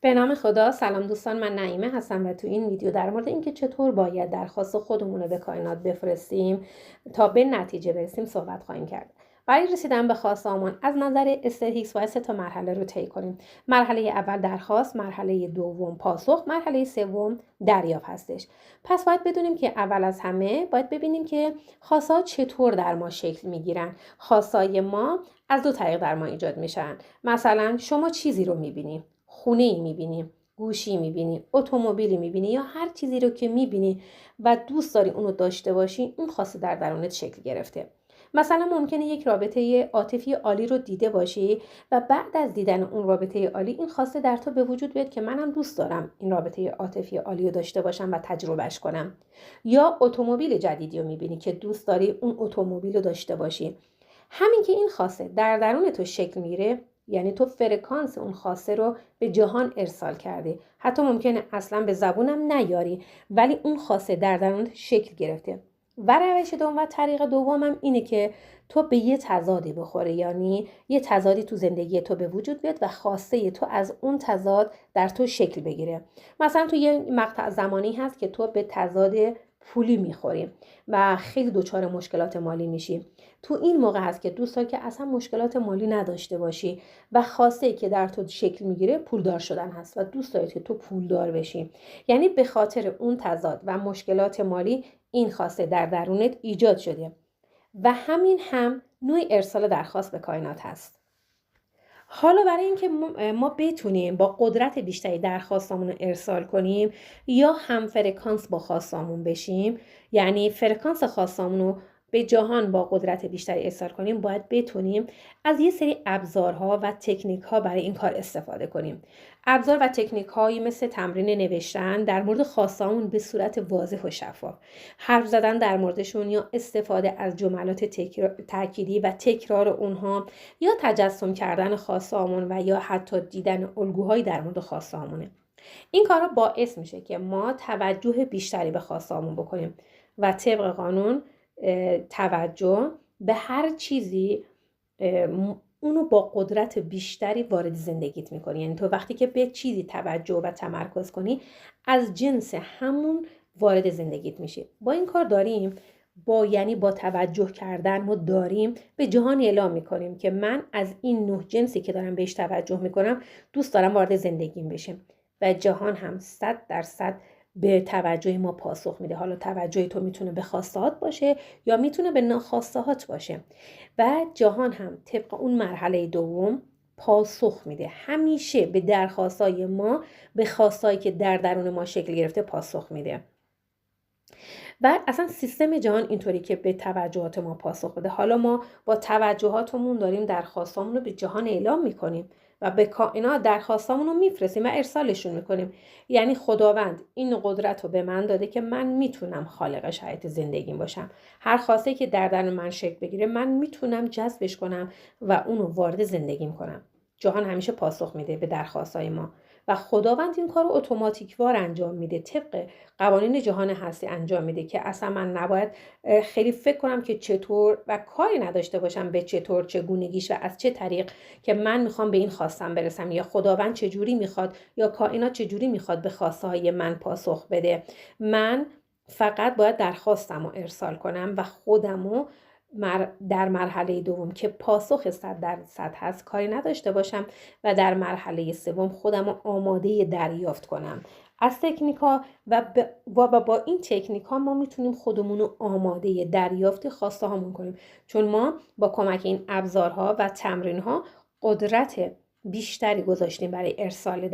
به نام خدا. سلام دوستان، من نعیمه هستم و تو این ویدیو در مورد اینکه چطور باید درخواست خودمون رو به کائنات بفرستیم تا به نتیجه برسیم صحبت خواهیم کرد. برای رسیدن به خواسته‌مون از نظر استر هیکس باید 3 مرحله رو طی کنیم. مرحله اول درخواست، مرحله دوم پاسخ، مرحله سوم دریافت هستش. پس باید بدونیم که اول از همه باید ببینیم که خواسته‌ها چطور در ما شکل میگیرن. خواستهای ما از 2 طریق در ما ایجاد میشن. مثلا شما چیزی رو میبینید، خونه‌ای می‌بینی، گوشی می‌بینی، اتومبیلی می‌بینی یا هر چیزی رو که می‌بینی و دوست داری اونو داشته باشی، اون خواسته در درونت شکل گرفته. مثلا ممکنه یک رابطه عاطفی عالی رو دیده باشی و بعد از دیدن اون رابطه عالی این خواسته در تو به وجود بیاد که منم دوست دارم این رابطه عاطفی عالی رو داشته باشم و تجربهش کنم. یا اتومبیل جدیدی رو می‌بینی که دوست داری اون اتومبیل رو داشته باشی. همین که این خواسته در درون تو شکل میگیره، یعنی تو فرکانس اون خواسته رو به جهان ارسال کردی. حتی ممکنه اصلا به زبونم نیاری ولی اون خواسته در درون شکل گرفته. و روش دوم و طریق دومم اینه که تو به یه تضادی بخوره، یعنی یه تضادی تو زندگی تو به وجود بیاد و خواسته تو از اون تضاد در تو شکل بگیره. مثلا تو یه مقطع زمانی هست که تو به تضاد پولی میخوری و خیلی دچار مشکلات مالی میشی. تو این موقع هست که دوست داری که اصلا مشکلات مالی نداشته باشی و خواسته که در تو شکل میگیره پولدار شدن هست و دوست داری که تو پولدار بشی. یعنی به خاطر اون تضاد و مشکلات مالی این خواسته در درونت ایجاد شده و همین هم نوع ارسال درخواست به کائنات هست. حالا برای اینکه ما بتونیم با قدرت بیشتری درخواستامون رو ارسال کنیم یا هم فرکانس با خواستامون بشیم، یعنی فرکانس خواستامون رو به جهان با قدرت بیشتری ارسال کنیم، باید بتونیم از یه سری ابزارها و تکنیک ها برای این کار استفاده کنیم. ابزار و تکنیک هایی مثل تمرین نوشتن در مورد خواستامون به صورت واضح و شفاف، حرف زدن در موردشون یا استفاده از جملات تأکیدی و تکرار اونها یا تجسم کردن خواسته‌هامون و یا حتی دیدن الگوهایی در مورد خواسته‌هامونه. این کارا باعث میشه که ما توجه بیشتری به خواسته‌هامون بکنیم و طبق قانون توجه به هر چیزی اونو با قدرت بیشتری وارد زندگیت میکنی. یعنی تو وقتی که به چیزی توجه و تمرکز کنی از جنس همون وارد زندگیت میشه. با این کار داریم با توجه کردن ما داریم به جهان اعلام میکنیم که من از این نوع جنسی که دارم بهش توجه میکنم دوست دارم وارد زندگیم بشه و جهان هم 100% به توجه ما پاسخ میده. حالا توجه تو میتونه به خواستهات باشه یا میتونه به ناخواستهات باشه و جهان هم طبق اون مرحله دوم پاسخ میده. همیشه به درخواستای ما، به خواستایی که در درون ما شکل گرفته پاسخ میده. و اصلا سیستم جهان اینطوری که به توجهات ما پاسخ بده. حالا ما با توجهاتمون داریم درخواستامون رو به جهان اعلام میکنیم و به کائنات درخواستامون رو میفرستیم و ارسالشون میکنیم. یعنی خداوند این قدرت رو به من داده که من میتونم خالق شرایط زندگیم باشم. هر خواسته که در درون من شکل بگیره من میتونم جذبش کنم و اونو وارد زندگیم کنم. جهان همیشه پاسخ میده به درخواستای ما و خداوند این کار رو اتوماتیکوار انجام میده، طبق قوانین جهان هستی انجام میده که اصلا من نباید خیلی فکر کنم که چطور و کاری نداشته باشم به چطور، چگونگیش و از چه طریق که من میخوام به این خواستم برسم یا خداوند چجوری میخواد یا کائنات چجوری میخواد به خواسته های من پاسخ بده. من فقط باید درخواستم رو ارسال کنم و خودمو در مرحله دوم که پاسخ 100% هست کاری نداشته باشم و در مرحله سوم خودم رو آماده دریافت کنم از تکنیک ها و با این تکنیک ها ما میتونیم خودمون رو آماده دریافت خواسته هامون کنیم، چون ما با کمک این ابزارها و تمرین ها قدرت بیشتری گذاشتیم برای ارسال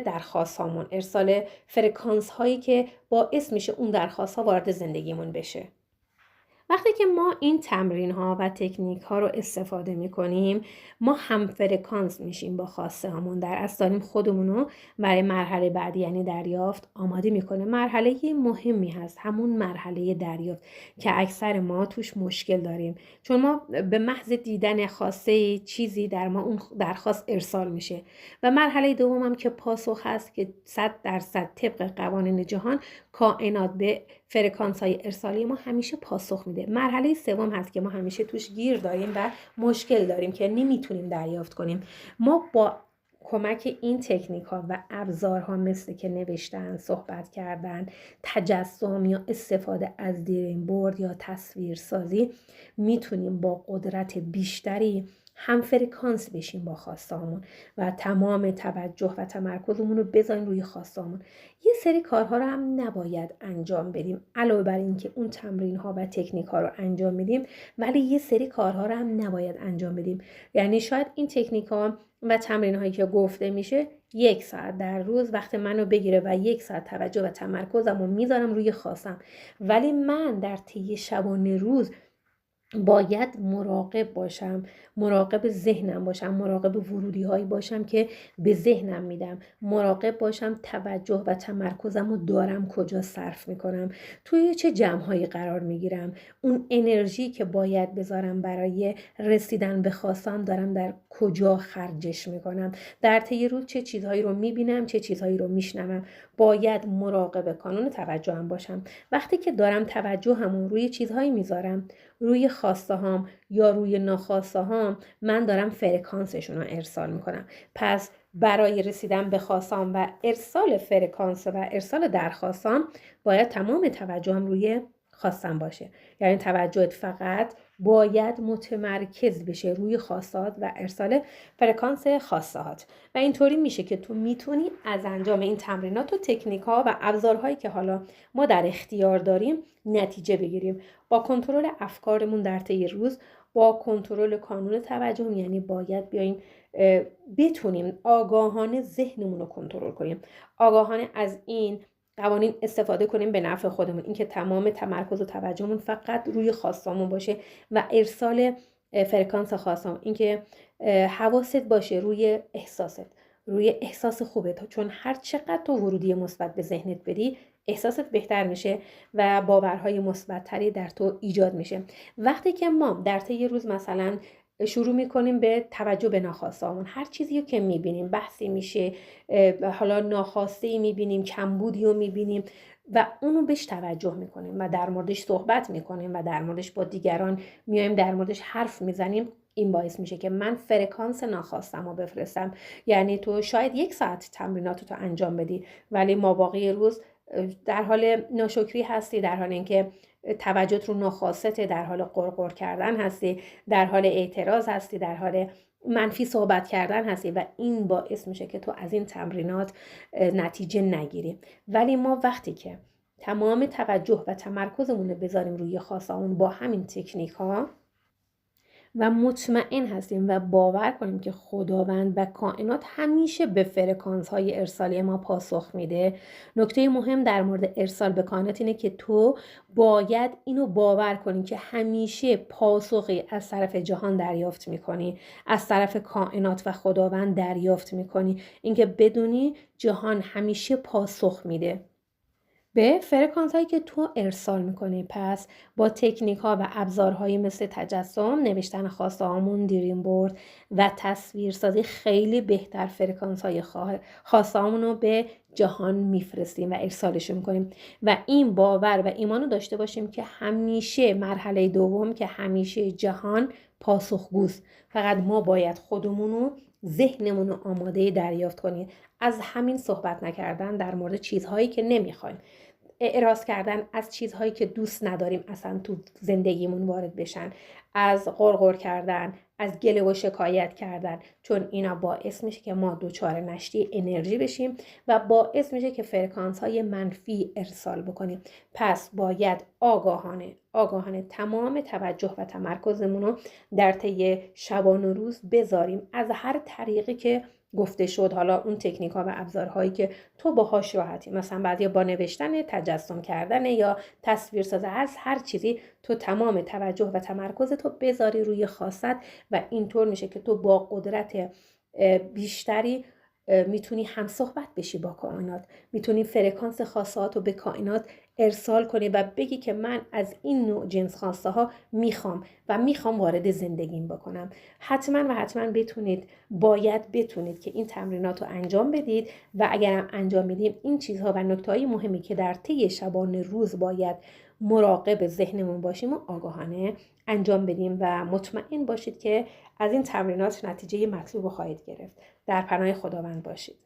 درخواست هامون، ارسال فرکانس هایی که باعث میشه اون درخواست ها وارد زندگیمون بشه. وقتی که ما این تمرین ها و تکنیک ها رو استفاده می کنیم ما هم فرکانس میشیم با خواسته هامون، در اصل داریم خودمون رو برای مرحله بعدی یعنی دریافت آماده میکنه. مرحله مهمی هست همون مرحله دریافت که اکثر ما توش مشکل داریم، چون ما به محض دیدن خواسته چیزی در ما اون درخواست ارسال میشه و مرحله دوم هم که پاسخ هست که 100% طبق قوانین جهان کائنات به فرکانس های ارسالی ما همیشه پاسخ میده. مرحله سوم هست که ما همیشه توش گیر داریم و مشکل داریم که نمیتونیم دریافت کنیم. ما با کمک این تکنیک ها و ابزارها مثل که نوشتن، صحبت کردن، تجسم یا استفاده از دریم بورد یا تصویرسازی میتونیم با قدرت بیشتری هم فرکانس بشیم با خواستهامون و تمام توجه و تمرکزمون رو بذاریم روی خواستهامون. یه سری کارها رو هم نباید انجام بدیم علاوه بر این که اون تمرین ها و تکنیک ها رو انجام میدیم، ولی یه سری کارها رو هم نباید انجام بدیم. یعنی شاید این تکنیک ها و تمرین هایی که گفته میشه 1 ساعت در روز وقت منو بگیره و 1 ساعت توجه و تمرکزم رو میذارم روی خواستم، ولی من در طی شبانه روز باید مراقب باشم، مراقب ذهنم باشم، مراقب ورودی هایی باشم که به ذهنم میدم، مراقب باشم توجه و تمرکزم رو دارم کجا صرف میکنم، توی چه جمع هایی قرار میگیرم، اون انرژی که باید بذارم برای رسیدن به خواستم دارم در کجا خرجش میکنم، در طی روز چه چیزهایی رو میبینم، چه چیزهایی رو میشنوم. باید مراقب کانون توجهم باشم. وقتی که دارم توجهمون روی چیزهایی میذارم، روی خواسته هام یا روی ناخواسته هام، من دارم فرکانسشون رو ارسال میکنم. پس برای رسیدن به خواستم و ارسال فرکانس و ارسال درخواستم باید تمام توجهم روی خواستم باشه. یعنی توجهت فقط باید متمرکز بشه روی خواستات و ارسال فرکانس خواستهات و اینطوری میشه که تو میتونی از انجام این تمرینات و تکنیک ها و ابزارهایی که حالا ما در اختیار داریم نتیجه بگیریم. با کنترل افکارمون در طی روز، با کنترل کانون توجهم، یعنی باید بیایم بتونیم آگاهانه ذهنمون رو کنترل کنیم، آگاهانه از این قوانین استفاده کنیم به نفع خودمون، اینکه تمام تمرکز و توجهمون فقط روی خواستامون باشه و ارسال فرکانس خواستم، اینکه حواست باشه روی احساست، روی احساس خوبه، چون هر چقدر تو ورودی مثبت به ذهنت بدی احساست بهتر میشه و باورهای مثبت‌تری در تو ایجاد میشه. وقتی که ما در طی روز مثلا شروع میکنیم به توجه به ناخواسته‌مون، هر چیزی که میبینیم بحثی میشه، حالا ناخواسته میبینیم، کمبودی رو میبینیم و اونو بهش توجه میکنیم و در موردش صحبت میکنیم و در موردش با دیگران میایم در موردش حرف میزنیم، این باعث میشه که من فرکانس ناخواستم رو بفرستم. یعنی تو شاید 1 ساعت تمریناتو انجام بدی ولی ماباقی روز در حال ناشکری هستی، در حال اینکه توجهت رو ناخواسته، در حال قرقر کردن هستی، در حال اعتراض هستی، در حال منفی صحبت کردن هستی و این باعث میشه که تو از این تمرینات نتیجه نگیری. ولی ما وقتی که تمام توجه و تمرکزمون رو بذاریم روی خواسته‌مون با همین تکنیک ها و مطمئن هستیم و باور کنیم که خداوند و کائنات همیشه به فرکانس های ارسالی ما پاسخ میده. نکته مهم در مورد ارسال به کائنات اینه که تو باید اینو باور کنی که همیشه پاسخی از طرف جهان دریافت میکنی، از طرف کائنات و خداوند دریافت میکنی، اینکه بدونی جهان همیشه پاسخ میده به فرکانس هایی که تو ارسال میکنی. پس با تکنیک ها و ابزارهایی مثل تجسم، نوشتن خواسته هامون، دریم بورد و تصویرسازی خیلی بهتر فرکانس های خواسته هامون رو به جهان میفرستیم و ارسالش میکنیم و این باور و ایمان رو داشته باشیم که همیشه مرحله دوم که همیشه جهان پاسخگوست، فقط ما باید خودمون رو ذهنمون رو آماده دریافت کنیم. از همین صحبت نکردن در مورد چیزهایی که نمیخوایم، اعراض کردن از چیزهایی که دوست نداریم اصلا تو زندگیمون وارد بشن، از غرغر کردن، از گله و شکایت کردن، چون اینا باعث میشه که ما دچار نشتی انرژی بشیم و باعث میشه که فرکانس های منفی ارسال بکنیم. پس باید آگاهانه تمام توجه و تمرکزمون رو در طی شبانه روز بذاریم از هر طریقی که گفته شد. حالا اون تکنیک ها و ابزارهایی که تو باهاش راحتی، مثلا بعضی با نوشتن، تجسم کردن یا تصویر سازی، از هر چیزی تو تمام توجه و تمرکز تو بذاری روی خواست و اینطور میشه که تو با قدرت بیشتری میتونی هم صحبت بشی با کائنات، میتونی فرکانس خواسته‌هات رو به کائنات ارسال کنی و بگی که من از این نوع جنس خواسته ها میخوام وارد زندگیم بکنم. حتما باید بتونید که این تمرینات رو انجام بدید و اگرم انجام بدیم این چیزها و نکته‌های مهمی که در طی شبانه روز باید مراقب ذهنمون باشیم و آگاهانه انجام بدیم و مطمئن باشید که از این تمرینات نتیجه مطلوب رو خواهید گرفت. در پناه خداوند باشید.